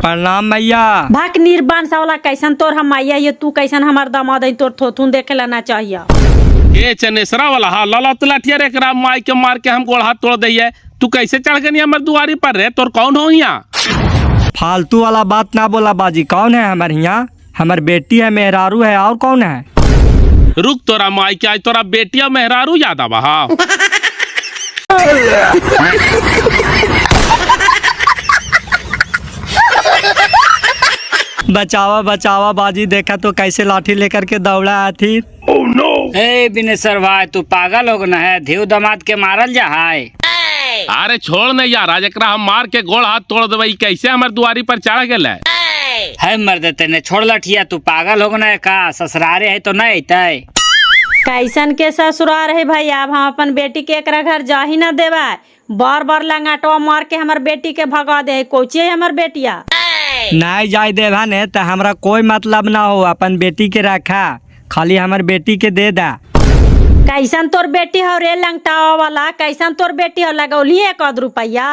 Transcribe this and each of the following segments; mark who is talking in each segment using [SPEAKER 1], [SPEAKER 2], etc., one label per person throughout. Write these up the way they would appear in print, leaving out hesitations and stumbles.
[SPEAKER 1] प्रणाम मैया।
[SPEAKER 2] भाग निर्बान सावला कैसन तोर हम मैया ये तू कैसन हमार दामाद है तोर थोथुन देखे लेना चाहिए।
[SPEAKER 3] ए चनेसरा वाला हा लाला तलाठिया रे करा माई के मार के हम गोड़ हाथ तोड़ दइए। तू कैसे चढ़ गई हमर दुआरी पर रे? तोर कौन हो यहाँ?
[SPEAKER 1] फालतू वाला बात ना बोला बाजी। कौन है हमारे यहाँ? हमार बेटी है, मेहरारू है, और कौन है?
[SPEAKER 3] रुक तोरा माई के आज तोरा बेटिया मेहरारू याद आवा हा।
[SPEAKER 1] बचावा बचावा बाजी, देखा तो कैसे लाठी लेकर के दौड़ा आई थी।
[SPEAKER 3] Oh no.
[SPEAKER 4] ए बिनेसर भाई तू पागल हो गया है? धेव दामाद के मारल जा है।
[SPEAKER 3] अरे छोड़ नहीं यार, आज एकरा हम मार के गोड़ हाथ तोड़ देवई। कैसे हमर दुआरी पर चढ़ गेले
[SPEAKER 4] है? मर देते ने छोड़ लठिया। तू पागल हो गया है का? ससुरारे है तो नहीं अतै।
[SPEAKER 2] कैसन के ससुराल है भाई? अब हम अपन बेटी के एकरा घर जा ही ना देवा। बार बार लंगाटवा मार के हमार बेटी के भगा दे। कोची है हमार बेटिया?
[SPEAKER 1] नहीं जाए देवा ने तो हमरा कोई मतलब ना हो। अपन बेटी के रखा, खाली हमार बेटी के दे दा।
[SPEAKER 2] कैसन तोर बेटी हो रे लंगटावा वाला? कैसन तोर बेटी हो? लगौली 1 रुपया।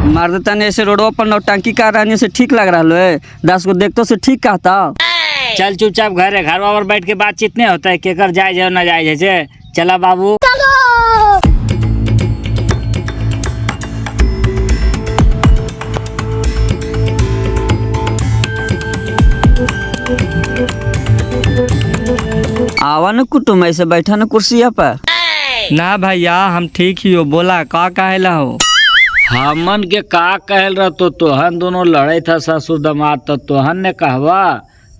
[SPEAKER 5] मार देता ने ऐसे रोडवा पर नौटंकी कर रहने से ठीक लग रहा है? 10 को देखते से ठीक कहता।
[SPEAKER 4] चल चुपचाप घरे घर पर बैठ के बातचीत नहीं होता है केकर जाए जाए ना जाए जैसे। चला बाबू।
[SPEAKER 5] आवा न कुटुम, ऐसे बैठा न कुर्सिया पर।
[SPEAKER 1] ना भैया हम ठीक ही हो। बोला का कहेला हो?
[SPEAKER 4] हमन के का कहल रह तो तोहन दोनों लड़े था ससुर दामाद। तो तोहन ने कहवा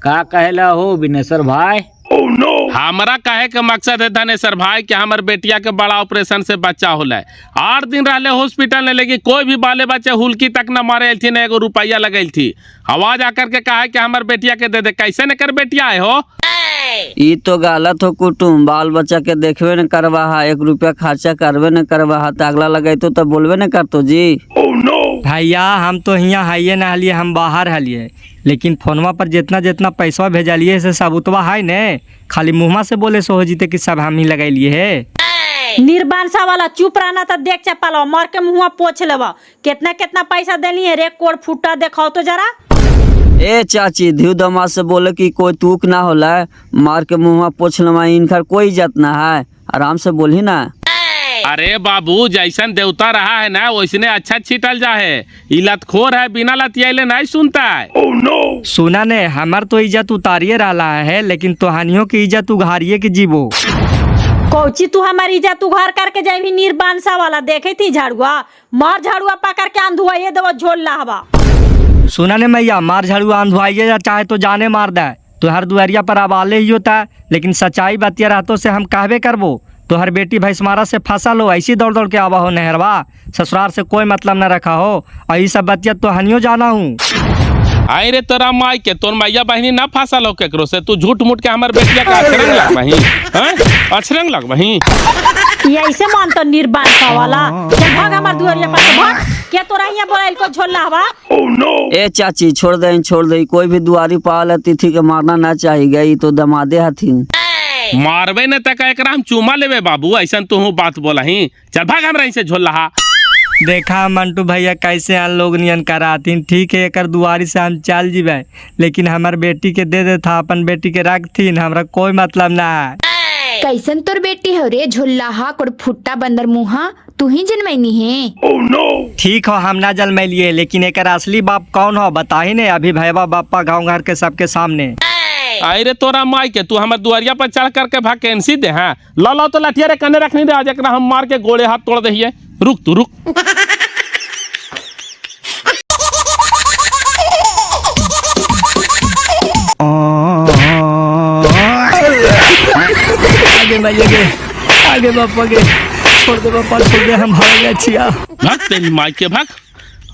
[SPEAKER 4] का कहला हो बिनेसर भाई?
[SPEAKER 3] Oh no. हमारा कहे के मकसद है धनेसर भाई कि हमार बेटिया के बड़ा ऑपरेशन से बच्चा होला। 8 दिन रहले हॉस्पिटल में, लेकिन कोई भी बाले बच्चे हुल्की तक न मारे थी, न 1 रुपया लगल थी। आवाज आकर के कहा कि हमार बेटिया के दे दे। कैसे न कर बेटिया है हो?
[SPEAKER 5] ई तो गलत हो कुटुम। बाल बच्चा के देखबे न करवा हा, 1 रुपया खर्चा करबे न करवा हा, तो अगला लगेतो तो बोलबे न करतो जी।
[SPEAKER 3] Oh no.
[SPEAKER 1] भैया हम तो यहाँ हाइये ना हलिए, हम बाहर हलिए। लेकिन फोनवा पर जितना जितना पैसा भेजलिए से सबूतवा है ने। खाली मुँहमा से बोले सो हो जीते कि सब हम ही लगैलिए है।
[SPEAKER 2] निर्बान सा वाला चुप रहना तो देख चपालो मार के मुँह पोछ लेवा। कितना कितना पैसा देली है रे? कोड फुटा दिखाओ तो जरा।
[SPEAKER 5] ए चाची, धिव दामाद से बोले कि कोई तूक ना होला, मार के मुँह पोछ लमा। इनकर कोई इज्जत ना है, आराम से बोली ना।
[SPEAKER 3] अरे बाबू, जैसन देवता रहा है ना वैसने अच्छा छिटल जा है। लतखोर है, बिना लतियाले नहीं सुनता है। Oh no.
[SPEAKER 1] सुना ने, हमार तो इज्जत उतारिए रहा है, लेकिन तोहानियों की इज्जत उघारिए के जीवो।
[SPEAKER 2] कोची तू हमारी इज्जत उघार करके जाई? निर्बान सा वाला देखे थी झाड़ुआ मार, झाड़ुआ पकड़ के आंधुआ ये देव झोल लाहवा।
[SPEAKER 1] सुना ने मैया, मार झाड़ू आंधवाइए चाहे तो जाने मार दे। तो हर दुआरिया पर आवाले ही होता है, लेकिन सच्चाई बतिया रहतों से हम कहबे करबो। तो हर बेटी भैंसमारा से फसल हो, ऐसी दौड़ दौड़ के आवा हो नहरवा। ससुराल से कोई मतलब न रखा हो, और ये सब बतिया तो हनियो जाना हूँ।
[SPEAKER 3] आई रे तोरा माई के, तोर मैया बहनी ना फसल हो केकरो से। तू झूठ मूठ के हमार बेटिया का अछरंग लग वही, अछरंग लग वही।
[SPEAKER 2] ये ऐसे मान तो निर्बान सा वाला। चल भाग हमार दुआरिया पर से भाग। क्या तोरा यहाँ बोला इनको झोल लाहवा?
[SPEAKER 3] Oh no.
[SPEAKER 5] ए चाची छोड़ दे। कोई भी दुआरी पाल तिथि के मारना ना चाहिए। ई तो दमादे हथिन।
[SPEAKER 3] मारबे न तक एकरा हम चूमा लेबे बाबू। ऐसा तू बात बोला ही। चल भाग हमरा से झोल लहा।
[SPEAKER 1] देखा मंटू भैया कैसे हम लोग नियन करातीन। ठीक है, एक दुआरी से हम चल जीबे, लेकिन हमार बेटी के दे दे था। अपन बेटी के रखतीन, हमरा कोई मतलब ना है।
[SPEAKER 6] कैसन तोर बेटी हो रे? झोल्लाहा कोड फुट्टा बंदर मुहा, तू ही जन्मैनी है?
[SPEAKER 3] Oh no.
[SPEAKER 1] ठीक हो, हम ना जन्मैलिए, लेकिन एक असली बाप कौन हो बताही ने? अभी भैया बापा गाँव घर के सबके सामने।
[SPEAKER 3] आई रे तोरा माई के, तू हमार दुआरिया पर चढ़ करके वैकेंसी दे। हाँ ला तो लठिया रे कने रखनी दे। आज एकरा हम मार के गोड़े हाथ तोड़ दहिए। रुक तू रुक।
[SPEAKER 1] आगे भैया के, आगे बापा के, छोड़ दे बापा, छोड़ दे, हम भाग छिया।
[SPEAKER 3] भाग तेरी माई के भाग।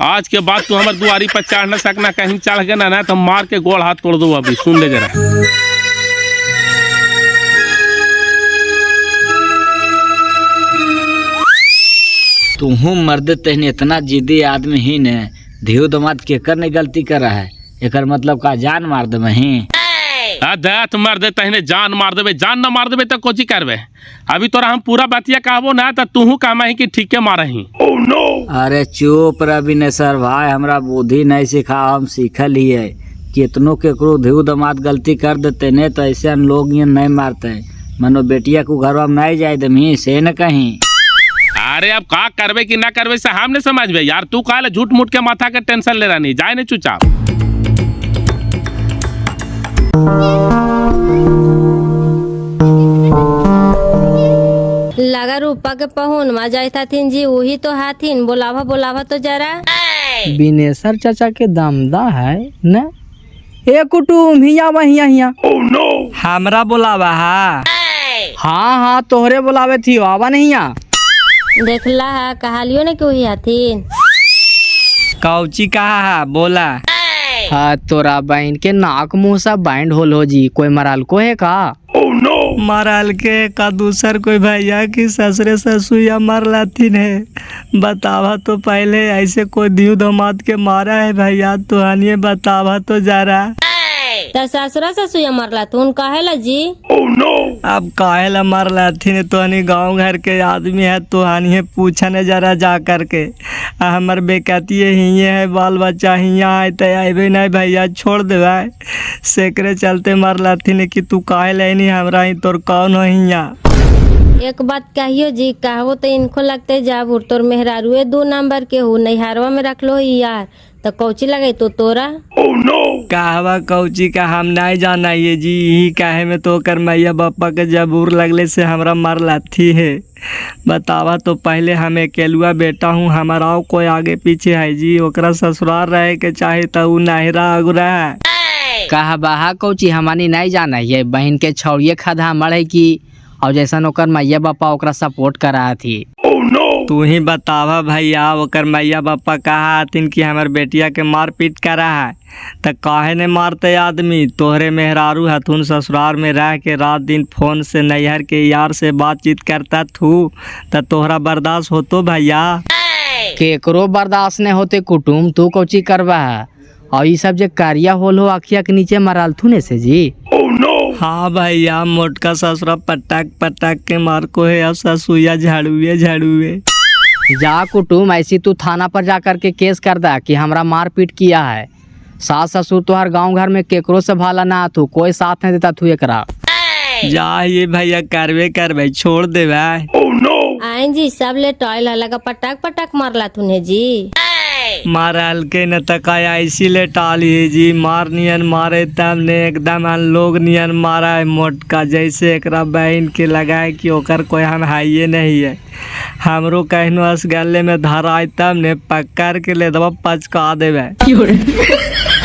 [SPEAKER 3] आज के बाद तू हमार दुआरी पर चढ़ न सकना। कहीं चढ़ गए ना तो मार के गोड़ हाथ तोड़ दो। अभी सुन ले जरा।
[SPEAKER 4] तू मर्द तेहन इतना जिद्दी आदमी ही ने। धेव दामाद केकर ने गलती कर रहा है? एकर मतलब का जान मार दे वही।
[SPEAKER 3] देत मार दे तहने जान मार देबे, जान न मार देबे तो कोची करबे। अभी तोरा हम पूरा बतिया कहबो ना तो तूहू कहमा कि ठीके मारही।
[SPEAKER 4] अरे चुप रह बिनेसर भाई, हमरा बुद्धि नहीं सिखा, हम सीखल ही है। कितनों केकरो धिउ दमाद गलती कर देते ने तो ऐसे लोग ये नहीं मारते। मनो बेटिया को घर में नहीं जाए दमी से न कहीं।
[SPEAKER 3] अरे अब का करबे कि ना करबे से हम नहीं समझबे यार। तू काले झूठ मूठ के माथा के टेंशन ले रहा, जाए नहीं चुपचाप।
[SPEAKER 7] लगा रूपा के पहुन मा जाए थाथिन जी, वही तो हाथिन। बोलावा तो जरा।
[SPEAKER 8] बिनेसर चाचा के दमदा है न। ए कुटुम हिया वहिया हिया।
[SPEAKER 1] हमरा बोलावा है।
[SPEAKER 8] हाँ तोहरे बुलावे थी, आवा नहीं आ।
[SPEAKER 7] देखला है कहालियो ने कि वही हाथिन।
[SPEAKER 1] कौची कहा है बोला।
[SPEAKER 8] हाँ तोरा बहन के नाक मुंह सब बैंड होल हो जी, कोई मराल को है का?
[SPEAKER 1] मरल के का दूसर कोई भैया की ससुरे ससुया मर लाथिन है। बतावा तो पहले ऐसे कोई धिउ दमाद के मारा है भैया, तो हनिए बतावा तो जरा।
[SPEAKER 7] त ससुरा ससुया मरला तुन कहेला जी।
[SPEAKER 1] अब काहे ला मर लाथिन, तो हनी गाँव घर के आदमी है, तो हनिए पूछने जरा जा करके। हमर बेकतिये हिये है, बाल बच्चा हिया है, तो अबे नहीं भैया छोड़ देवा। सेकरे चलते मर लाथिन कि तू काहे लेनी हमरा ही, तोर कौन हो हिया।
[SPEAKER 7] एक बात कहियो जी, कहबो तो इनको लगते जाबुर तोर मेहरारुए 2 नंबर के हो, नैहरवा में रख लो ही यार, तो कौची लगे तो तोरा।
[SPEAKER 1] कहवा कौची का हम नहीं जाना ये जी, यही काहे में तो कर मैया बापा के जबूर लगले से हमरा मर लाथी है। बतावा तो पहले हम अकेलुआ बेटा हूँ, हमारा कोई आगे पीछे है जी। ओकरा ससुराल रहे के चाहे तो उ नहरा अगुरा है।
[SPEAKER 8] कहा बाहा कौची हमानी नहीं जाना है, बहन के छौड़िए खदा मरे की, और जैसा ओकर मैया बापा ओकरा सपोर्ट करा थी।
[SPEAKER 1] तू ही बतावा भैया, ओकर मैया बापा कहा हथिन कि हमार बेटिया के मार पीट करा है, तो काहे ने मारते आदमी। तोहरे मेहरारू हथुन ससुराल में रह के रात दिन फोन से नैहर के यार से बातचीत करता थू, तो तोहरा बर्दाश्त होतो भैया।
[SPEAKER 8] केकरो बर्दाश्त नहीं होते कुटुम, तू कौची करवा है। और ये सब जो कारिया होल हो अखिया के नीचे मराल थू ने से जी।
[SPEAKER 1] हाँ भैया, मोटका ससुरा पटक के मार को है, अब ससुया झाड़ुए।
[SPEAKER 8] जा कुटुम, ऐसी तू थाना पर जा करके केस कर दा कि हमरा मार पीट किया है। सास ससुर तो हर गांव घर में केकरो से भाला ना तू, कोई साथ नहीं देता तू एकरा।
[SPEAKER 1] जा ये भैया करवे छोड़ दे भाई।
[SPEAKER 7] आइन जी सब ले टॉयल लगा पटक मारला तूने जी।
[SPEAKER 1] मारल के न तकाया ऐसी ले टाली है जी, मार नियन मारे तब ने एकदम लोग नियन मारा है मोटका, जैसे एकरा बहन के लगाए कि ओकर कोई हम हाइये नहीं है। हमरो कहनो असगले में धराए तब ने पकड़ के ले दबा पचका देवे।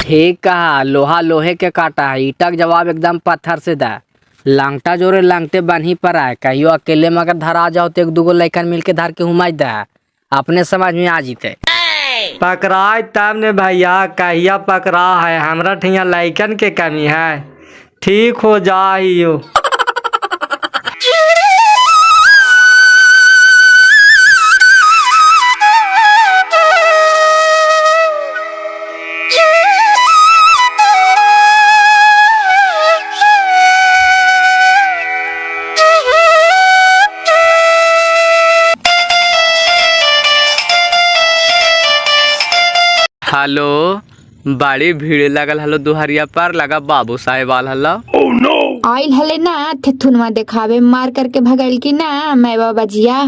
[SPEAKER 8] ठीक कहा, लोहा लोहे के काटा है, ईटा के जवाब एकदम पत्थर से दा। लांगटा जोरे लांगटे बन्ही पर आए, कहियो अकेले में अगर धरा जाओ तो 1-2 लड़कन मिल के धर के हुमाई दा, अपने समझ में आ जीते।
[SPEAKER 1] पकड़ाए तब ने भैया, कहिया पकड़ा है, हमरा ठिया लइकन के कमी है। ठीक हो जाइयो।
[SPEAKER 9] हेलो, बड़ी भीड़ लगल हलो दुहरिया पर, लगा बाबू साहेब आल हलो।
[SPEAKER 6] आइल हले ना थेथुनवा देखावे, मार करके भगाइल की ना मैं बाबा जिया।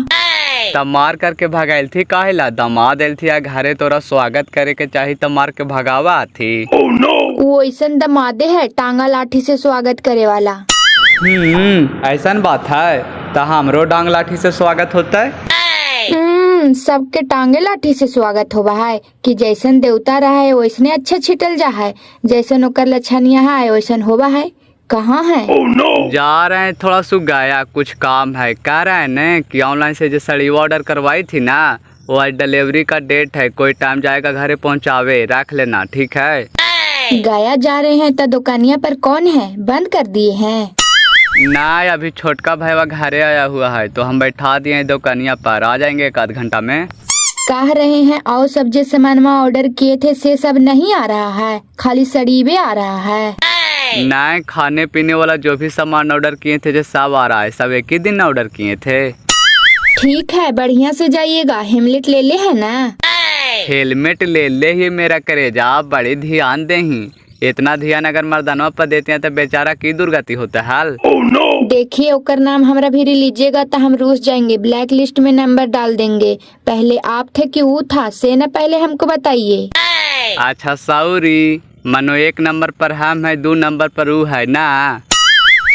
[SPEAKER 9] तब मार करके भगाइल थी काहेला, दामाद आइल थी या घरे, तोरा स्वागत करे के चाही तो मार के भगावा थी।
[SPEAKER 6] वो ऐसन दमादे है टांगा लाठी से स्वागत करे वाला।
[SPEAKER 9] ऐसन बात है, तो हमरो डांग लाठी से स्वागत होता है।
[SPEAKER 6] सबके टांगे लाठी से स्वागत होवा है कि जैसन देवता रहा है वैसने अच्छा छिटल जा है, जैसन ओकर लक्षणिया है वैसन होवा है। कहाँ है?
[SPEAKER 9] जा रहे हैं, थोड़ा सु गया, कुछ काम है। कह रहे हैं न कि ऑनलाइन से जो साड़ी ऑर्डर करवाई थी ना, वो आज डिलीवरी का डेट है, कोई टाइम जाएगा घरे पहुंचावे, रख लेना ठीक है।
[SPEAKER 6] गया जा रहे हैं तो दुकानिया पर कौन है, बंद कर दिए हैं?
[SPEAKER 9] ना, अभी छोटका भाईवा घरे आया हुआ है, तो हम बैठा दिए हैं दुकानिया पर, आ जाएंगे 1-8 घंटा में।
[SPEAKER 6] कह रहे हैं और सब जो सामान ऑर्डर किए थे से सब नहीं आ रहा है, खाली सड़ीबे आ रहा है।
[SPEAKER 9] नहीं, खाने पीने वाला जो भी सामान ऑर्डर किए थे जो सब आ रहा है, सब एक ही दिन ऑर्डर किए थे।
[SPEAKER 6] ठीक है, बढ़िया से जाइएगा। हेमलेट ले ले है ना?
[SPEAKER 9] हेलमेट ले ले ही मेरा करेजा, आप बड़ी ध्यान दे ही। इतना ध्यान अगर मर्दानवा पर देते हैं तो बेचारा की दुर्गति होता हाल।
[SPEAKER 6] देखिए, ओकर नाम हमरा भी लीजिएगा तो हम रूस जाएंगे, ब्लैक लिस्ट में नंबर डाल देंगे। पहले आप थे कि वो था, से न पहले हमको बताइए।
[SPEAKER 9] अच्छा सॉरी, मनो 1 नंबर पर हम है, 2 नंबर पर वो है ना।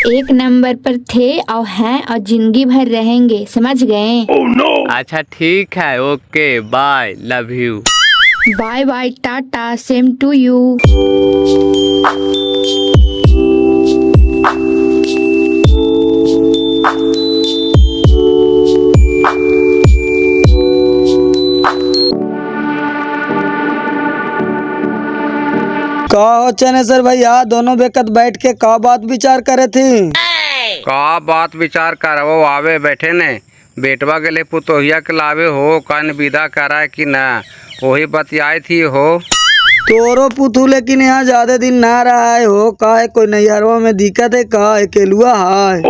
[SPEAKER 6] 1 नंबर पर थे और हैं और जिंदगी भर रहेंगे, समझ गए?
[SPEAKER 9] अच्छा ठीक है, okay bye, love you.
[SPEAKER 6] Bye bye, tata, same to you.
[SPEAKER 10] का हो चनेसर भैया, दोनों बेकत बैठ के का बात विचार करे थी?
[SPEAKER 11] का बात विचार करवो, आवे बैठे ने। बेटवा के लिए पुतोहिया के लावे हो, कान विदा करा है कि ना, वही बतियाई थी हो।
[SPEAKER 10] तोरो पुतू लेकिन यहाँ ज्यादा दिन ना रहा है हो, का है कोई नैहरवा में दिक्कत है, का अकेलुआ है?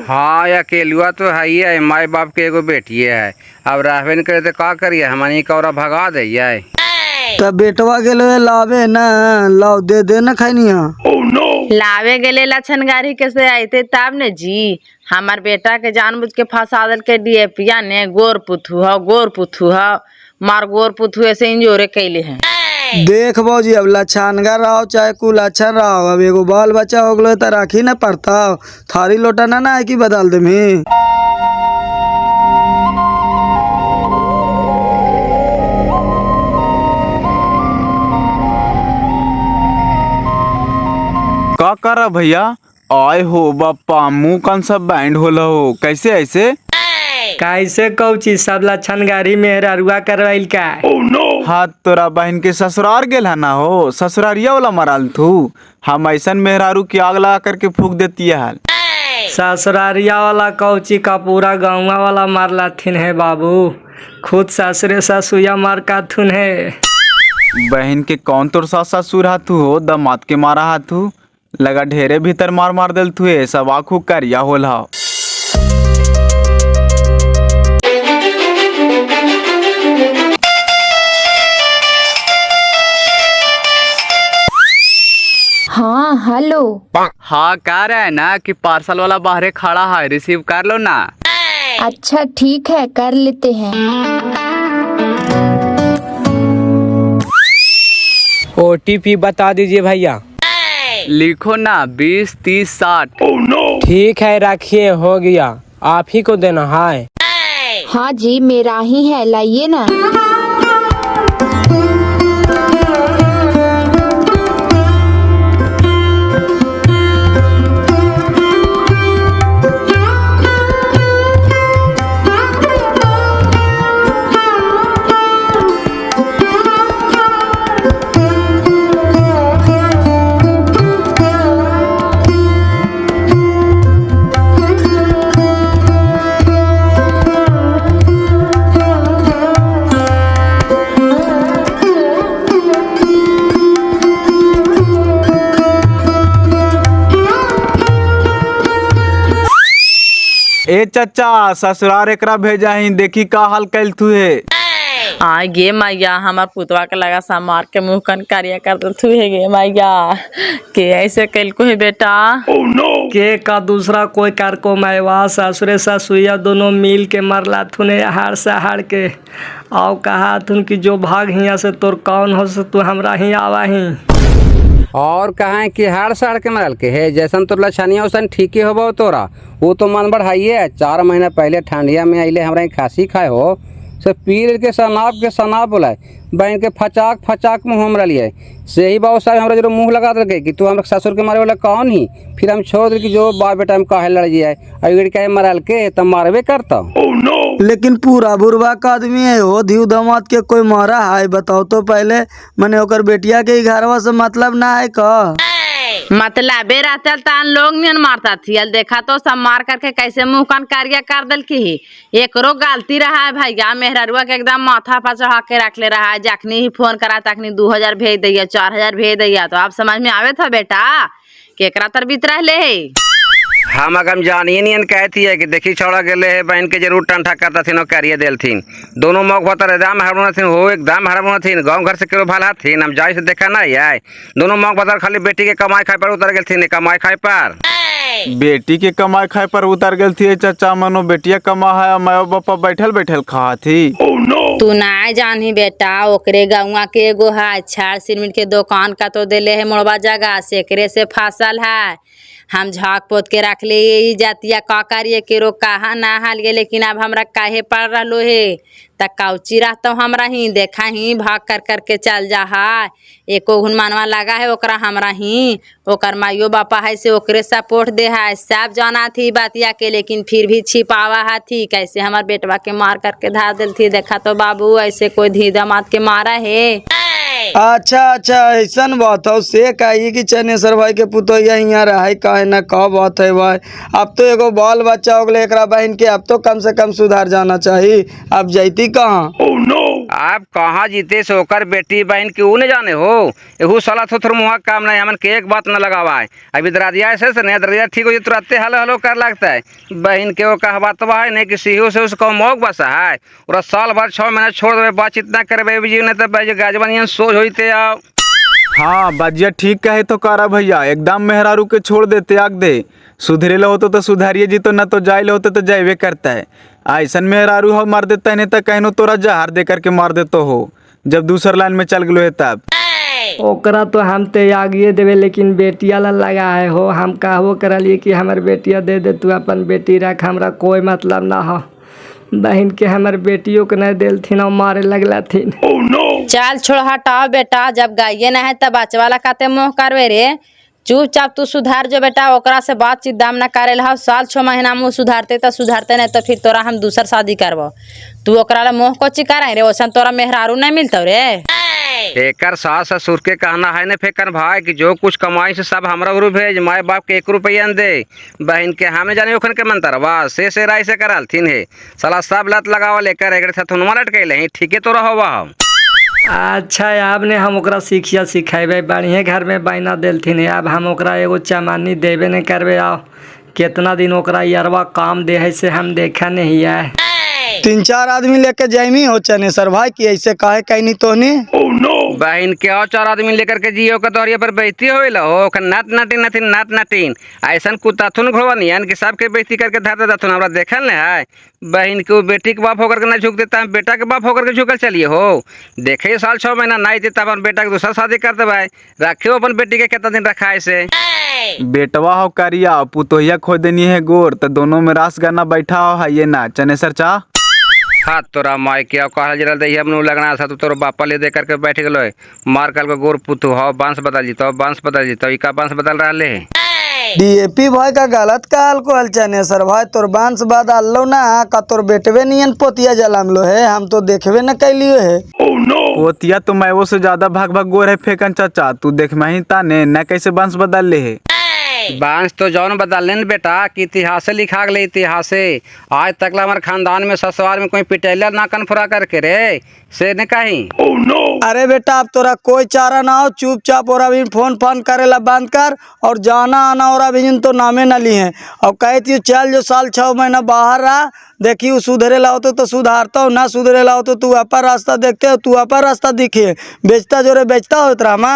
[SPEAKER 11] हाँ अकेलुआ तो है ही है, माई बाप के एगो बेटी है, अब रहबे न करे तो का करिए, हमनी कौरा भगा दिए।
[SPEAKER 10] तब बेटवा के लिए लावे न, लाओ दे न खैनिया।
[SPEAKER 2] लावे गेले लक्षण गाड़ी कैसे आते तब ने जी, हमार बेटा के जानबूझ के फंसा दल के डीएपिया ने। गोर पुथू है मार गोर पुथू ऐसे इंजोरे कैले हैं।
[SPEAKER 10] देख जी, अब लच्छनगा रहो चाहे कुल अच्छा रहो, अब एगो बाल बच्चा हो गलो तो राखी न पड़ता। थारी लोटा ना है कि बदल दे में।
[SPEAKER 12] का कर भैया? आए हो बापा, मुंह कौन सा बैंड होला हो, कैसे ऐसे?
[SPEAKER 1] कैसे कौची सब लक्षण गाड़ी में अरुआ करवाइल का?
[SPEAKER 12] हाँ तोरा बहन के ससुराल गेल है ना हो, ससुरारिया वाला मराल थू। हम ऐसन मेहरारू की आग लगा करके फूक देती है।
[SPEAKER 1] ससुरारिया वाला कौची का पूरा गाँव वाला मारला थिन है बाबू, खुद ससुरे ससुया मार का थुन है।
[SPEAKER 12] बहन के कौन तोर सास ससुर हाथू हो, दामाद के मारा हाथू लगा ढेरे भीतर मार दिल थुए, सब आँखों करिया होला।
[SPEAKER 6] हाँ हेलो।
[SPEAKER 9] हाँ कह रहे है ना कि पार्सल वाला बाहरे खड़ा है, रिसीव कर लो ना।
[SPEAKER 6] अच्छा ठीक है, कर लेते हैं।
[SPEAKER 8] OTP बता दीजिए भैया।
[SPEAKER 9] लिखो ना 20 30 60।
[SPEAKER 8] ठीक है रखिए, हो गया, आप ही को देना है।
[SPEAKER 6] हाँ जी, मेरा ही है, लाइए ना।
[SPEAKER 12] ए चचा, ससुराल एकरा भेजा ही, देखी का हाल कैल थू है।
[SPEAKER 2] आ गे मैया, हमार पुतवा के लगा सा मार के मुंह कन कार्य कर दल थू है गे मैया। के ऐसे कैल को है बेटा?
[SPEAKER 1] के का दूसरा कोई कार को मैवा, ससुरे ससुया दोनों मिल के मरला थुने हार से हार के। आओ कहा थुन कि जो भाग हिया से तोर कौन हो से तू हमरा ही आवा ही।
[SPEAKER 11] और कहा कि हाड़ साड़ के मरल के है, जैसन तो लछनिया वैसन ठीक ही होबो तोरा। वो तो मन बढ़ाइए, 4 महीना पहले ठंडिया में आइले हमरा खांसी खाए हो, से पीर के सनाब बोला बहन के फचाक मुँह हम रलिए से ही बाबू साहब हमरा जो मुँह लगा दे कि तू हमरा ससुर के मारे वाला कौन ही। फिर हम छोड़ दे कि जो बाप बेटा हम काहे लड़ जाए, अगर कहे मरल के तब मारबे करता।
[SPEAKER 10] लेकिन पूरा बुरबक आदमी है हो, धिव दामाद के कोई मारा है? बताओ तो पहले, मने ओकर बेटिया के घरवा से मतलब ना है का?
[SPEAKER 2] मतलब रहता तान लोग नियन मारता थी, देखा तो सब मार करके कैसे मुंह कान कार्य कर दल की। एकरो गलती रहा है भैया, मेहररुआ के एकदम माथा पर चढ़ा के रख ले रहा है। जखनी ही फोन करा तखनी 2000 भेज दिया, 4000 भेज दिया, तो आप समझ में आवे था बेटा केकरा तर बीत रहले है।
[SPEAKER 11] हम अगम जानिए नहीं कहती है कि देखी छोड़ा गेले है बहन के जरूर टंठा करता थी करिए देल थी दोनों मौक बतर एकदम हरबना थी हो एकदम हरबना थी गाँव घर से केरो भाला थी हम जाए से देखा नहीं आए दोनों मौक बतर खाली बेटी के कमाई खाए पर उतर गए थी कमाई खाए पर
[SPEAKER 12] बेटी के कमाई खाए पर उतर गई थी चाचा मनो बेटिया कमा है मायो बापा बैठल बैठल खा थी।
[SPEAKER 2] तू ना जानी बेटा ओकरे गौवा के एगो है छाड़ सिरमिट के दुकान का तो देले है मोड़वा जगह से एकरे से फसल है हम झाँक पोत के रख ले यही जातिया का करिए केरो कहा ना हाल गे लेकिन अब हमरा काहे पड़ रहा है त कौची रहता हमरा ही देखा ही भाग कर करके चल जा है एको हुनमानवा लगा है ओकरा हमरा ही ओकर माइयो बापा है से ओकरे सपोर्ट दे है सब जाना थी बातिया के लेकिन फिर भी छिपावा है थी कैसे हमार बेटवा के मार करके धार दिल थी देखा तो बाबू ऐसे कोई धी दामाद के मारा है।
[SPEAKER 10] अच्छा अच्छा ऐसन बात हो से कही कि चनेसर भाई के पुतोहिया यहाँ रहे काहे ना कह बात है भाई अब तो एगो बाल बच्चा हो गए एकरा बहन के अब तो कम से कम सुधार जाना चाहिए अब जैती कहाँ
[SPEAKER 11] आप कहाँ जीते से होकर बेटी बहन क्यों न जाने हो एहू साला थोथर मुँह काम नहीं हमन के एक बात न लगावा है अभी दरादिया से नहीं दरादिया ठीक हो तुरंत हलो हलो कर लगता है बहन के वो कहा बात है नहीं कि सीहो से उसको मौक बसा है और साल भर 6 महीना छोड़ दे बातचीत ना करे जी नहीं तो गाजबनियन सोच होते आओ।
[SPEAKER 12] हाँ बाजिया ठीक कहे तो कारा भैया एकदम मेहरारू के छोड़ दे त्याग दे सुधरे लो होतो तो सुधारिए जी तो न तो जाइल होते तो जाइबे करता है ऐसन मेहरारू हो मार देता है नहीं तो कहनो तोरा जहर दे करके मार देतो हो जब दूसर लाइन में चल गलो है तब
[SPEAKER 1] ओकरा तो हम त्यागिए देवे लेकिन बेटिया ला लगा है हो हम कहबो करलिए कि हमार बेटिया दे दे तू अपन बेटी रख हमरा कोई मतलब ना हो बहन के हमार बेटियों को नहीं दिल थी ना मारे लगला थी।
[SPEAKER 2] चल छोड़ हटाओ बेटा जब गाइए ना है तब बचवाला काते मोह करवे रे चुपचाप तू सुधार जो बेटा ओकरा से बातचीत दाम ना करे ला साल 6 महीना में सुधारते तो सुधारते नहीं तो फिर तोरा हम दूसर शादी करबो तू ओकरा ला मोह कोची करे रे ओसन तोरा मेहरारू नहीं मिलतो रे।
[SPEAKER 11] एकर सास ससुर के कहना है न फेकन भाई कि जो कुछ कमाई से सब हमरा गुरु भेज माए बाप के 1 रुपया न दे बहन के हमें जाने ओखन के मंतर वाह से राय से करल थीन है साला सब लत लगावा लेकर एकरे साथ हुनवा लटकैले ही ठीके तो रहो हम।
[SPEAKER 1] अच्छा आपने हम ओकरा सिखिया सिखेबे बढ़िया घर में बहना दिलथिन अब हम ओकरा एगो चमानी देवे नहीं करबे आओ कितना दिन ओकरा यरवा काम दे है से हम देखा नहीं है
[SPEAKER 10] 3-4 आदमी लेके जाइमी हो चनेसर भाई की ऐसे काहे कहीं नहीं तो
[SPEAKER 11] बहन के और 4 आदमी लेकर के जियो के तोहरिया पर बेइज्जती होइला हो नट नटीन ऐसन कुताथुन घोवनियन कि सबके बेइज्जती करके धर देथुन हमरा देखल न है बहन के वो बेटी के बाप होकर के नहीं झुक देता हम बेटा के बाप होकर के झुकल चलिए हो देखे साल 6 महीना नहीं देता अपन बेटा के दूसरा शादी कर देबै रखियो अपन बेटी के कितना दिन रखा ऐसे
[SPEAKER 12] बेटवा हो करिया पुतोहिया खोद देनी है गोर तो दोनों में रास गाना बैठा हो है ये ना चनेसर चा
[SPEAKER 11] हाथ तोरा माई के कहल जरल दही अपनू लगना था तो तोर बापा ले दे करके बैठ गलो मार कल को गोर पुतू हो बांस बदल जीतो इका बांस बदल रहा है
[SPEAKER 10] डीएपी भाई का गलत कहल को चनेसर भाई तोर बांस बदल लो ना का तोर बेटवे नियन पोतिया जलाम लो है हम तो देखबे न कैलियो है
[SPEAKER 12] पोतिया तो मैं वो से ज्यादा भाग भाग गोर है फेकन चाचा तू देख मैं ही ताने न कैसे बांस बदल ले है
[SPEAKER 11] बांस तो जौन बदल न बेटा कि इतिहास लिखा गए इतिहास आज तक हमारे खानदान में ससुराल में कोई पिटेला ना कन्फरा करके रे से न कहीं
[SPEAKER 10] अरे बेटा अब तोरा कोई चारा ना हो चुपचाप और अभी फोन करेला बंद कर और जाना आना और अभी तो नामे न ली है और कहती चल जो साल 6 महीना बाहर रहा देखी सुधरेला होते तो सुधारता हो ना सुधरेला होते तू अपन रास्ता देखते हो तू अपन रास्ता दिखे बेचता जोरे बेचता हो रामा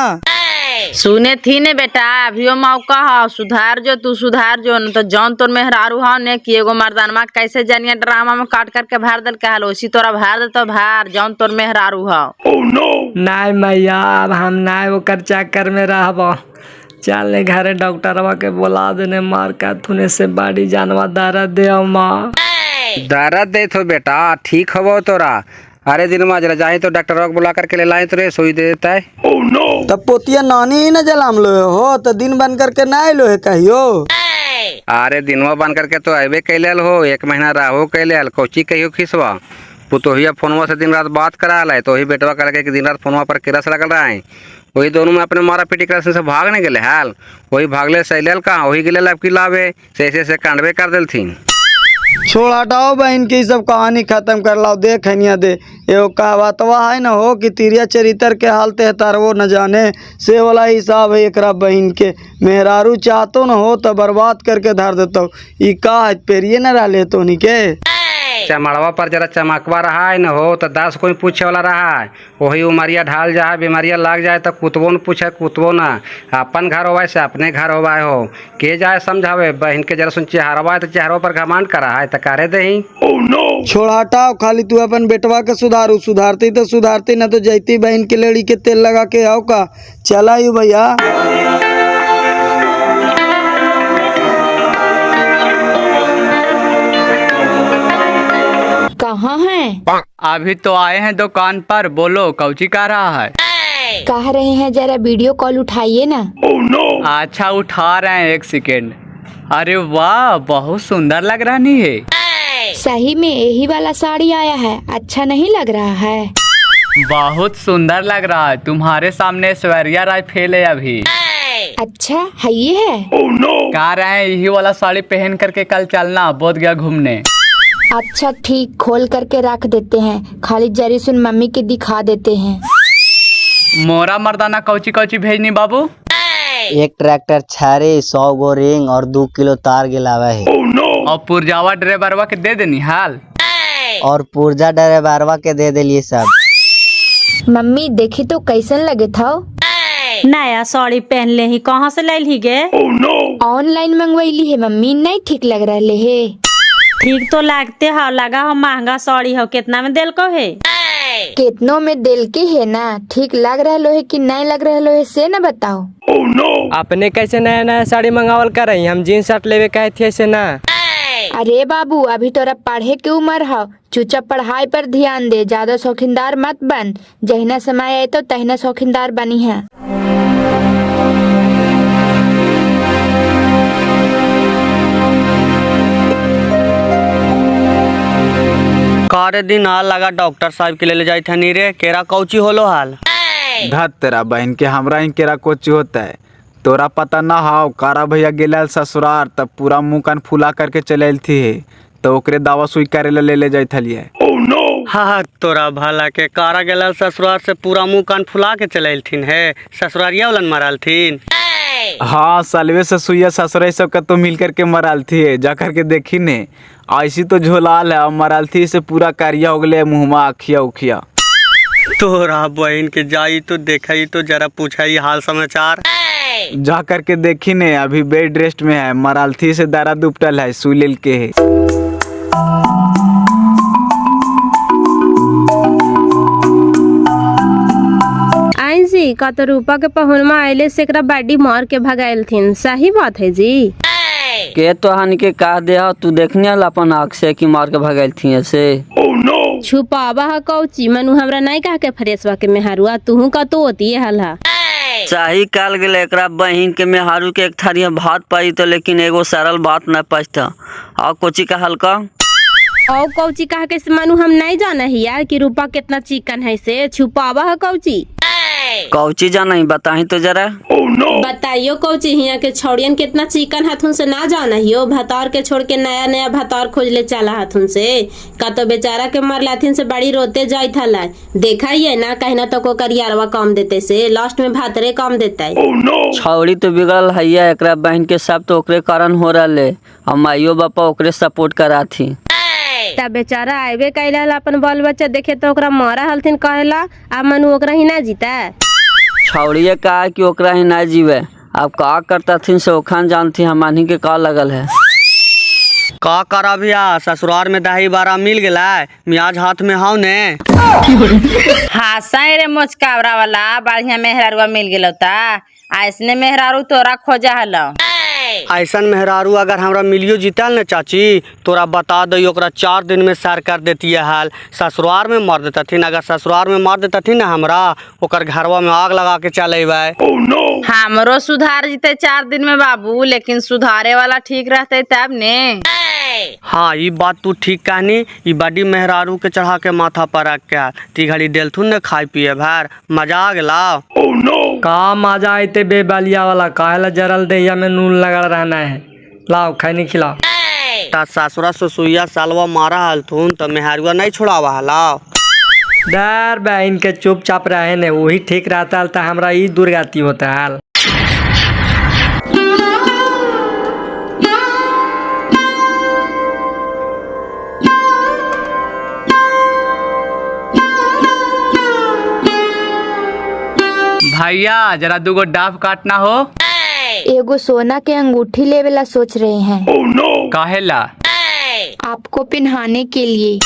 [SPEAKER 2] सुने थी ने बेटा अभियो मौका हो सुधार जो तू सुधार जो न तो जौन तोर मेहरारू हो ने कि एगो मर्दानमा कैसे जानिए ड्रामा में काट करके भार दल कहल उसी तोरा भार दे तो भार जौन तोर मेहरारू हो
[SPEAKER 1] नहीं मैया अब हम नहीं ओकर चक्कर में रहबो चल घरे डॉक्टरवा के बोला देने मार का थुने से बाड़ी जानवा दर्द दे माँ
[SPEAKER 11] दर्द दे तो बेटा ठीक हो तोरा अरे दिन में जरा जाए तो डॉक्टर को बुला करके ले लाए तो रे सुई दे देता है
[SPEAKER 10] तब पोतिया नानी ही न जलाम लो हो तो दिन बन करके ना लो है कहियो
[SPEAKER 11] अरे दिनवा बन करके तो अबे कैले हो 1 महीना रहो कैले कोची कहियो खिसवा पुतोहिया फोनवा से दिन रात बात करा ला तो वही बेटवा करके दिन रात फोनवा पर किरस लगल रहा है वही दोनों में अपने मारा पीटी कर से भागने गए हाल वही भागले सैलल कहाँ वही गले अब की लावे से कांडवे कर दिल थी
[SPEAKER 10] छोड़ हटाओ बहन की सब कहानी खत्म कर लाओ। देख हनिया दे एगो कहावतवा है न हो कि तिरिया चरित्र के हाल तेहतार वो न जाने, से वाला हिसाब है एकरा बहन के। मेहरारू चाहतो न हो तो बर्बाद करके धर देतो। ई का है पेरिए न रह तो नहीं के
[SPEAKER 11] चमड़वा पर जरा चमकवा रहा है न हो तो 10 कोई पूछे वाला रहा है। वही उमरिया ढाल जाए, बीमारियाँ लग जाए तो कुतबो न पूछे कुतबो ना। अपन घर होवा से अपने घर होवा हो के जाए समझावे। बहन के जरा सुन चेहरवा है तो चेहरों पर घमंड करा है तो करे दही।
[SPEAKER 10] छोड़ हटाओ, खाली तू अपन बेटवा के सुधारू। सुधारती तो सुधारती न तो जैती बहन के लेड़ी के तेल लगा के आओ का। चला यू भैया।
[SPEAKER 6] कहाँ हैं?
[SPEAKER 9] अभी तो आए हैं दुकान पर। बोलो कौची कह रहा है?
[SPEAKER 6] कह रहे हैं जरा वीडियो कॉल उठाइए ना।
[SPEAKER 9] अच्छा उठा रहे हैं, 1 सेकेंड। अरे वाह बहुत सुंदर लग रहा नहीं है?
[SPEAKER 6] सही में यही वाला साड़ी आया है, अच्छा नहीं लग रहा है?
[SPEAKER 9] बहुत सुंदर लग रहा है। तुम्हारे सामने ऐश्वर्या राय फेल है अभी।
[SPEAKER 6] अच्छा है ये है?
[SPEAKER 9] कह रहे हैं यही वाला साड़ी पहन करके कल चलना, बोध गया घूमने।
[SPEAKER 6] अच्छा ठीक, खोल करके रख देते हैं। खाली जरी सुन मम्मी के दिखा देते हैं।
[SPEAKER 9] मोरा मर्दाना कौची कौची भेजनी बाबू?
[SPEAKER 5] 1 ट्रैक्टर छारे, 100 गो रिंग और 2 किलो तार गिलावा है।
[SPEAKER 9] और पुरजावा ड्राइवरवा के दे देनी हाल।
[SPEAKER 5] और पुर्जा ड्राइवरवा के दे दिलिए सब।
[SPEAKER 6] मम्मी देखी तो कैसन लगे था?
[SPEAKER 7] नया साड़ी पहन ले ही, कहाँ से ले ली गे?
[SPEAKER 6] ऑनलाइन मंगवाईली है मम्मी, नहीं ठीक लग रहा है।
[SPEAKER 7] ठीक तो लगते हो, लगा हो महंगा साड़ी हो। कितना में दिल को है?
[SPEAKER 6] कितनों में दिल के है ना। ठीक लग रहा है कि नहीं लग रहा है से न बताओ।
[SPEAKER 8] अपने कैसे नया नया साड़ी मंगावल कर रही? हम जीन्स शर्ट लेवे कहे थे ऐसे ना।
[SPEAKER 6] अरे बाबू अभी तोरा पढ़े के उम्र है, चुपचाप पढ़ाई पर ध्यान दे, ज्यादा शौकीनदार मत बन। जहिना समय आए तो तहिना शौकीनदार बनी है।
[SPEAKER 5] कार दिन हाल लगा डॉक्टर साहब के ले जाई था नी रे। केरा कौची होलो हाल?
[SPEAKER 12] धत तेरा बहन के हमरा ही केरा कोची होता है। तोरा पता ना हाउ कारा भैया गेल ससुरार तब पूरा मुंह कान फुला करके चल थी तो ओकरे दवा सुई करे ले जाई थलिए।
[SPEAKER 5] हाँ तोरा भला के कारा गेल ससुरार से पूरा मुंह कान फुला के चल थीन है। ससुरारिया वालन मराल थीन।
[SPEAKER 12] हाँ सालवे से सुइया ससुराई सब का तो मिल करके मराल थी है। जा करके देखी ने ऐसी तो झोलाल है और मराल थी से पूरा कारिया हो गए मुँह आखिया उखिया।
[SPEAKER 5] तोरा बहन के जाई तो देखा तो जरा पूछा हाल समाचार।
[SPEAKER 12] जा करके देखी ने अभी बेड रेस्ट में है। मराल थी से दारा दुपटल है, सुई लेल के है।
[SPEAKER 7] आई जी का तो रूपा के पहुनमा आयले से एकरा बाडी मार के भगाइल थीन। सही बात है जी।
[SPEAKER 5] के तो हानि के कह दे हो तू देखने वाला अपन आँख से कि मार के भगाइल थी ऐसे।
[SPEAKER 7] छुपावा है कौची मनु हमरा नहीं कह के फरेसवा के मेहरुआ तू का तो होती है हला।
[SPEAKER 5] चाही काल गेले एकरा बहिन के मेहारू के एक थारिया भात पाई तो लेकिन एगो सरल बात न पछता। और कोची का हल्का
[SPEAKER 7] और कौची कह के मनु हम नहीं जाना है यार कि रूपा कितना चिकन है से। छुपावा है कौची
[SPEAKER 5] कौची जाना ही बताही तो जरा।
[SPEAKER 7] बताइयो कौची हिया के छौड़ियन कितना चिकन हथुन से ना जाना हियो। भतार के छोड़ के नया नया भतार खोज ले चला हथुन से। का तो बेचारा के मर लाथिन से बड़ी रोते जाई था ला। देखा ही है ना कहना तो को करियारवा काम देते से लास्ट में भातरे काम देता है।
[SPEAKER 5] छौड़ी तो बिगड़ल है एकरा बहन के सब तो ओकरे कारण हो रहा। और माइयो बापा ओकरे सपोर्ट करा थी।
[SPEAKER 7] तब बेचारा आइबे कैला अपन बाल बच्चा देखे तो ओकरा मारा हलथिन कहेला। अब मनु ओकरा ही ना जीता।
[SPEAKER 5] छौड़िए कहा कि ओकरा ही ना जीवे। अब का करता थी से ओखान जानती हमानी के का लगल है। का करा भैया ससुराल में दही बारा मिल गया मियाज हाथ में हाउ ने।
[SPEAKER 2] हाँ सही रे मोचकावरा वाला बढ़िया मेहरारुआ मिल गया। ऐसने मेहरारू तोरा खोजा हलो।
[SPEAKER 5] ऐसन मेहरारू अगर हमरा मिलियो जीतल न चाची तोरा बता दो ओकरा 4 दिन में सर कर देती है हाल। ससुराल में मार देता थी। अगर ससुराल में मार देता थी ना हमरा ओकर घरवा में आग लगा के चले।
[SPEAKER 2] हमरो सुधार जीते 4 दिन में बाबू, लेकिन सुधारे वाला ठीक रहते तब ने।
[SPEAKER 5] हाँ ये बात तू ठीक कहनी। ये बड़ी मेहरारू के चढ़ा के माथा पर रख के ती घड़ी डेलथुन न खाई पिए भर मजा आ गला।
[SPEAKER 1] का मजा आते बे बालिया वाला काहेला जरल दहिया में नून लगा रहना है। लाओ खैनी खिलाओ।
[SPEAKER 5] बेटा ससुरा ससुइया सालवा मारा हलथुन तो मेहरुआ नहीं छोड़ावा हला।
[SPEAKER 1] डर बहन के चुपचाप रहे ने वही ठीक रहता तो हमरा ई दुर्गति होता हाल।
[SPEAKER 9] भैया जरा दूगो डाफ काटना हो।
[SPEAKER 6] एगो सोना के अंगूठी लेवेला सोच रहे हैं।
[SPEAKER 9] काहेला?
[SPEAKER 6] आपको पहनाने के लिए।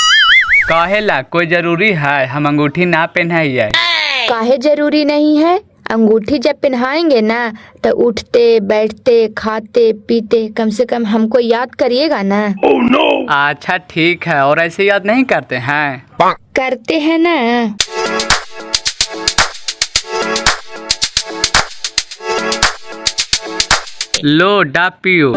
[SPEAKER 9] काहेला कोई जरूरी है? हम अंगूठी ना पहनाइए।
[SPEAKER 6] काहे जरूरी नहीं है? अंगूठी जब पहनाएंगे ना तो उठते बैठते खाते पीते कम से कम हमको याद करिएगा ना।
[SPEAKER 9] अच्छा ठीक है, और ऐसे याद नहीं करते हैं?
[SPEAKER 6] करते हैं ना।
[SPEAKER 9] लो डाफ पियो।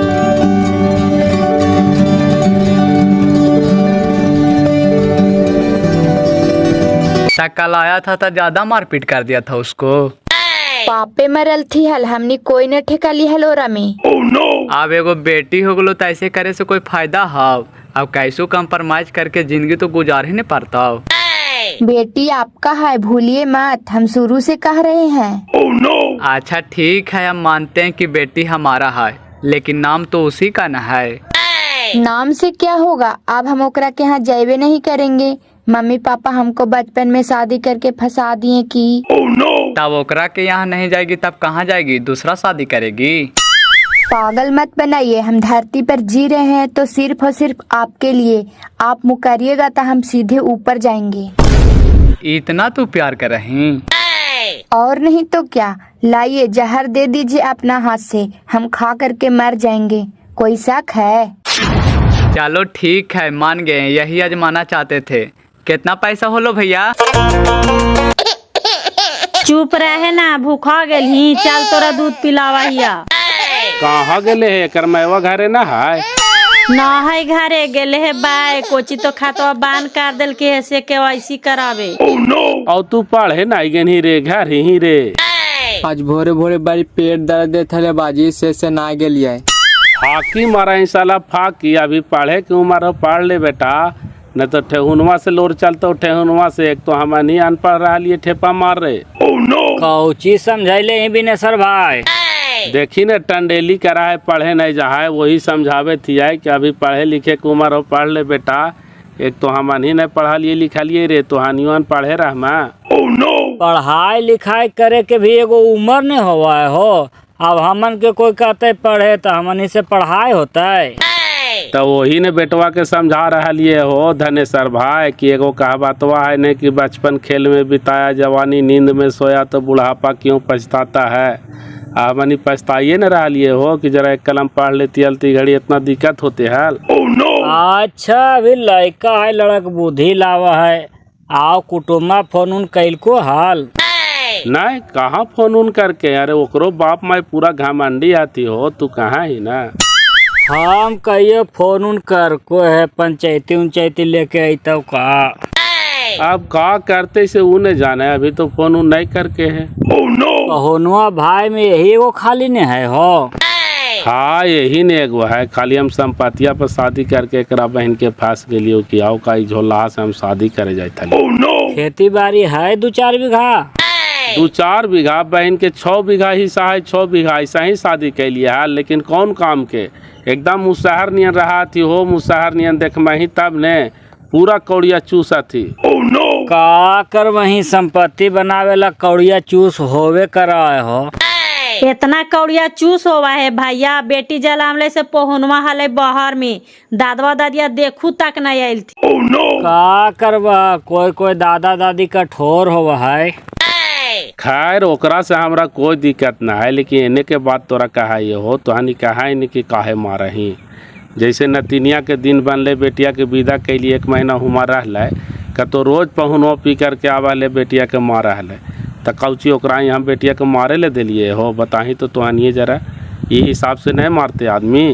[SPEAKER 9] कल आया था तो ज्यादा मारपीट कर दिया था उसको।
[SPEAKER 6] पापे मरल थी हल हमने कोई न ठेका ली हलोरा में।
[SPEAKER 9] अब एगो बेटी हो गलो तो ऐसे करे से कोई फायदा है? अब कैसो कंप्रोमाइज करके जिंदगी तो गुजार ही नहीं पाता।
[SPEAKER 6] बेटी आपका है भूलिए मत, हम शुरू से कह रहे हैं।
[SPEAKER 9] अच्छा ठीक है, हम मानते हैं कि बेटी हमारा है, लेकिन नाम तो उसी का न है।
[SPEAKER 6] नाम से क्या होगा? अब हम ओकरा के यहाँ जाइबे नहीं करेंगे। मम्मी पापा हमको बचपन में शादी करके फंसा दिए कि।
[SPEAKER 9] तब ओकरा के यहाँ नहीं जाएगी तब कहाँ जाएगी? दूसरा शादी करेगी?
[SPEAKER 6] पागल मत बनाइए, हम धरती पर जी रहे हैं तो सिर्फ और सिर्फ आपके लिए। आप मुकरिएगा तो हम सीधे ऊपर जाएंगे।
[SPEAKER 9] इतना तू प्यार कर रही?
[SPEAKER 6] और नहीं तो क्या। लाइए जहर दे दीजिए अपना हाथ से, हम खा करके मर जाएंगे। कोई शक है?
[SPEAKER 9] चलो ठीक है, मान गए, यही आजमाना चाहते थे। कितना पैसा होलो भैया?
[SPEAKER 7] चुप रहे ना, भूखा गेल ही। चल तोरा दूध पिलावा हिया।
[SPEAKER 3] कहाँ गेले है? करमैवा घरे ना है?
[SPEAKER 7] ना है घरे गेले है बाय कोची तो खातो बान कर दिल के ऐसे KYC करावे।
[SPEAKER 3] और तू पढ़े ना गई रे घर ही रे?
[SPEAKER 8] आज भोरे भोरे बड़ी पेट दर्द देते बाजी से ना गेलिए।
[SPEAKER 3] फाकी मारा ही साला फाकी। अभी पढ़े की उम्र हो, पढ़ ले बेटा, न तो ठेहुनवा से लोर चलते ठेहुनवा से। एक तो हम नहीं अनपढ़ रहा लिए ठेपा मार रहे।
[SPEAKER 4] कौची समझाइले ही बिनेसर भाई?
[SPEAKER 3] देखी न टंडेली करा है, पढ़े नहीं जा है, वही समझावे थी है कि अभी पढ़े लिखे के उम्र हो, पढ़ ले बेटा। एक तो हम ही नहीं पढ़ा लिए लिखा लिए रे, तो हानियों पढ़े रह
[SPEAKER 4] पढ़ाई लिखाई करे के भी एगो उम्र नहीं हुआ है हो। अब हमन के कोई कहते पढ़े तो हमन से पढ़ाई होता है।
[SPEAKER 3] तो वही ने बेटवा के समझा रहा लिए हो धनेश्वर भाई कि एगो कहावतवा है नहीं कि बचपन खेल में बिताया, जवानी नींद में सोया, तो बुढ़ापा क्यों पछताता है। हमनी पछताइए न रहा लिए हो कि जरा एक कलम पढ़ लेती अलती घड़ी इतना दिक्कत होते है।
[SPEAKER 4] अच्छा अभी लड़का है, लड़क बुद्धि लावा है। आओ कुटुम्बा फोन उन कैल को हाल
[SPEAKER 3] नहीं कहाँ फोन उन करके? अरे ओकरो बाप माई पूरा घमंडी आती हो, तू कहाँ ही ना।
[SPEAKER 4] हम कहिए फोन उन कर को है पंचायती उंचायती लेके आई तब का।
[SPEAKER 3] अब का करते से उन्हें जाने, अभी तो फोन उन नहीं करके है।
[SPEAKER 4] होनुआ भाई में यही एगो खाली नहीं है हो।
[SPEAKER 3] हाँ यही ने एगो है खाली। हम संपत्तिया पर शादी करके एकरा बहन के फांस गेलियो कि आओ का झोला से हम शादी करे जाए थे।
[SPEAKER 4] खेती बाड़ी है 2-4 बीघा?
[SPEAKER 3] 2-4 बीघा बहन के 6 बीघा हिस्सा है। 6 बीघा ऐसा ही शादी कैलिए है, लेकिन कौन काम के एकदम मुसहर नियन रहा थी हो। मुसहर नियन देख ही तब ने पूरा कौड़िया चूसा थी।
[SPEAKER 4] का कर वही संपत्ति बनावेला कौड़िया चूस होवे करा हो।
[SPEAKER 7] इतना कौड़िया चूस होवा है भैया। बेटी जलामले से पोहनवा हले बाहर में, दादवा दादिया देखू तक नहीं आयल थी।
[SPEAKER 4] का करवा कोई कोई दादा दादी कठोर होवा है।
[SPEAKER 3] खैर ओकरा से हमरा कोई दिक्कत ना है, लेकिन इन्हें के बात तोरा कहा ये हो तो हनी कहा नहीं कि काहे मारही। जैसे नतिनिया के दिन बनले, बेटिया के विदा कैली 1 महीना हुआ रहले, तो रोज पहुनो पी करके आवाले बेटिया के मार रहले। तो कौची ओकरा यहाँ बेटिया के मारे ले दिलिए हो? बताही तो तुहनिए जरा, ये हिसाब से नहीं मारते आदमी।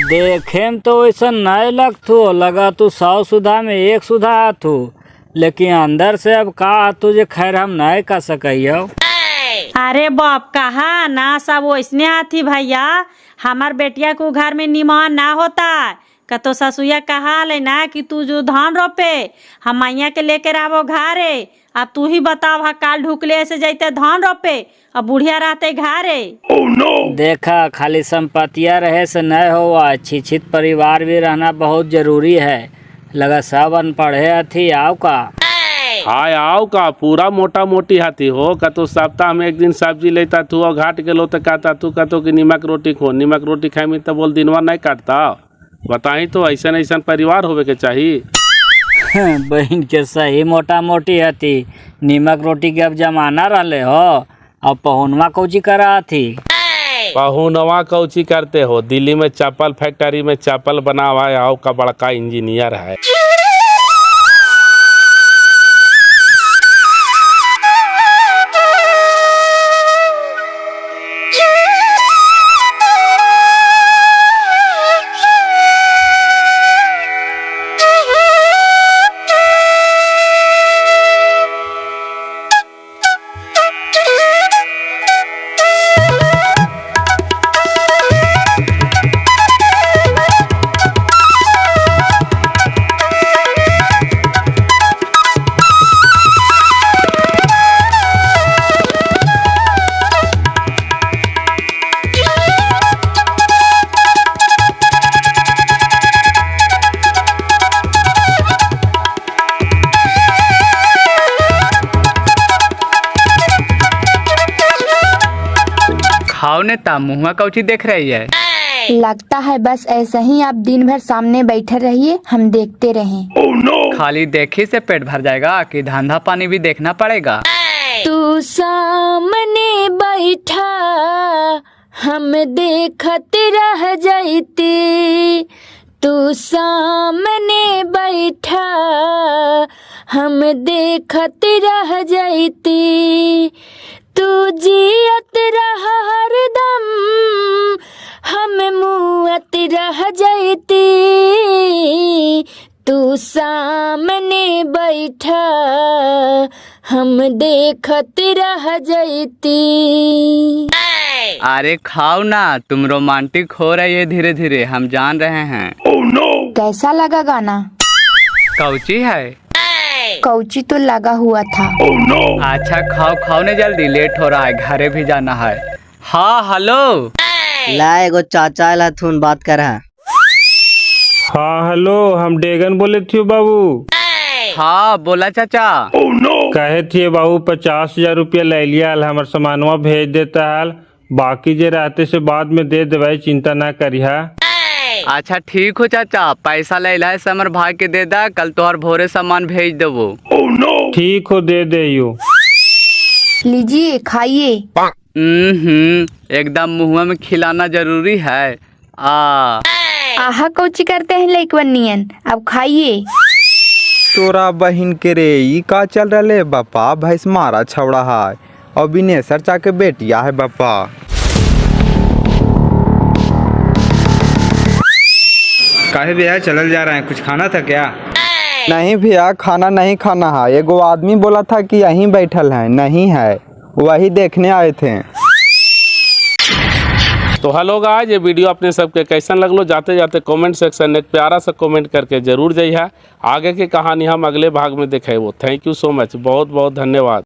[SPEAKER 4] देखे में तो वैसा नहीं लगतो, लगा तू 100 सुधा में 1 सुधा आथू, लेकिन अंदर से अब का तुझे खैर हम नहीं कर सकियो।
[SPEAKER 7] अरे बाप कहा ना सब वैसने हाथी भैया। हमार बेटिया को घर में निमान ना होता,
[SPEAKER 13] का तो ससुया कहा ले ना कि तू जो धान रोपे हम मैया के लेकर आवो घरे। अब तू ही बताव हा काल ढुकले ऐसे जैते धान रोपे अब बुढ़िया रहते घरे।
[SPEAKER 4] देखा खाली संपत्तियाँ रहे से न हो, शिक्षित परिवार भी रहना बहुत जरूरी है। लगा सब अनपढ़े अथी आओ का।
[SPEAKER 3] हाय आओ का पूरा मोटा मोटी हाथी हो का तो सप्ताह में एक दिन सब्जी लेता तू और घाट गेलो तो कहता तू कहतो कि निमक रोटी खो, निमक रोटी खाए में तो बोल दिनवा नहीं काटता। बताई तो ऐसा ऐसा परिवार होवे के चाहिए।
[SPEAKER 4] बहन के सही मोटा मोटी हती, निमक रोटी के अब जमाना रहले हो। अब पहुनवा कौची करा थी?
[SPEAKER 3] पहुनवा कौची करते हो? दिल्ली में चप्पल फैक्ट्री में चप्पल बनावा आओ का बड़का इंजीनियर है।
[SPEAKER 9] खाओ नेता, मुँह कौची देख रही है?
[SPEAKER 6] लगता है बस ऐसे ही आप दिन भर सामने बैठे रहिए, हम देखते रहें।
[SPEAKER 9] खाली देखी से पेट भर जाएगा कि धंधा पानी भी देखना पड़ेगा।
[SPEAKER 6] तू सामने बैठा हम देखत रह जाती, तू सामने बैठा हम देखत रह जाती, तू जियत रहा हरदम हम मुअत रह जाती, तू सामने बैठा हम देखत रह जाती।
[SPEAKER 9] अरे खाओ ना, तुम रोमांटिक हो रही है धीरे धीरे, हम जान रहे हैं।
[SPEAKER 6] कैसा लगा गाना?
[SPEAKER 9] कौची है?
[SPEAKER 6] कौची तो लगा हुआ था।
[SPEAKER 9] अच्छा खाओ खाओ ने जल्दी, लेट हो रहा है, घरे भी जाना है। हाँ हेलो,
[SPEAKER 5] ला एगो चाचा ला थून बात कर रहा।
[SPEAKER 3] हाँ हेलो, हम डेगन बोले थे बाबू।
[SPEAKER 9] हाँ बोला चाचा।
[SPEAKER 3] कहे थे बाबू 50,000 रुपया ले लिया, हमार सामानवा भेज देता है, बाकी जे रहते से बाद में दे देवे, चिंता ना करिहा।
[SPEAKER 9] अच्छा ठीक हो चाचा, पैसा ले ला से हमर भाई के दे दा, कल तोहर भोरे सामान भेज देवो।
[SPEAKER 3] ठीक हो दे दे यो।
[SPEAKER 6] लीजिए खाइए।
[SPEAKER 9] एकदम मुँह में खिलाना जरूरी है।
[SPEAKER 6] आहा कौची करते हैं लइकवन नियन, अब खाइए।
[SPEAKER 12] तोरा बहिन के रे ई का चल रहे बापा? भैंस मारा छवड़ा है और बिनेसर चा के बेटिया है बापा।
[SPEAKER 11] काहे भैया चलल जा रहे हैं, कुछ खाना था क्या?
[SPEAKER 12] नहीं भैया, खाना नहीं खाना है। एगो आदमी बोला था कि यहीं बैठल है, नहीं है, वही देखने आए थे।
[SPEAKER 3] तो हेलो गाइस, ये वीडियो अपने सबके कैसन लगलो? जाते जाते कमेंट सेक्शन में प्यारा सा कमेंट करके जरूर जाइए। आगे की कहानी हम अगले भाग में देखेबो। थैंक यू सो मच, बहुत बहुत धन्यवाद।